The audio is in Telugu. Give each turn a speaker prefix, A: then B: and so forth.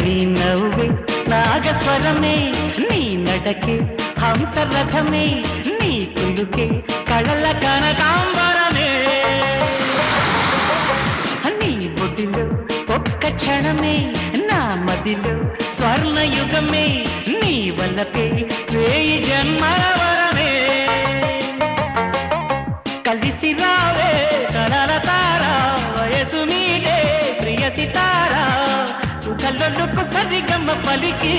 A: నీ నవ్వే నాగస్వరమే నీ నడకే హంసరథమే నీ కులుకే కళల కనకాంబరమే నీ బొడిలో ఒక్క క్షణమే నా మదిలో స్వర్ణయుగమే నీ వల్లపే వేయి జన్మల వరమే కలిసి రావే కలల తారా వయసు మీదే ప్రియ సితారా సుఖలొల్లుకు సరిగమ్మ పలికి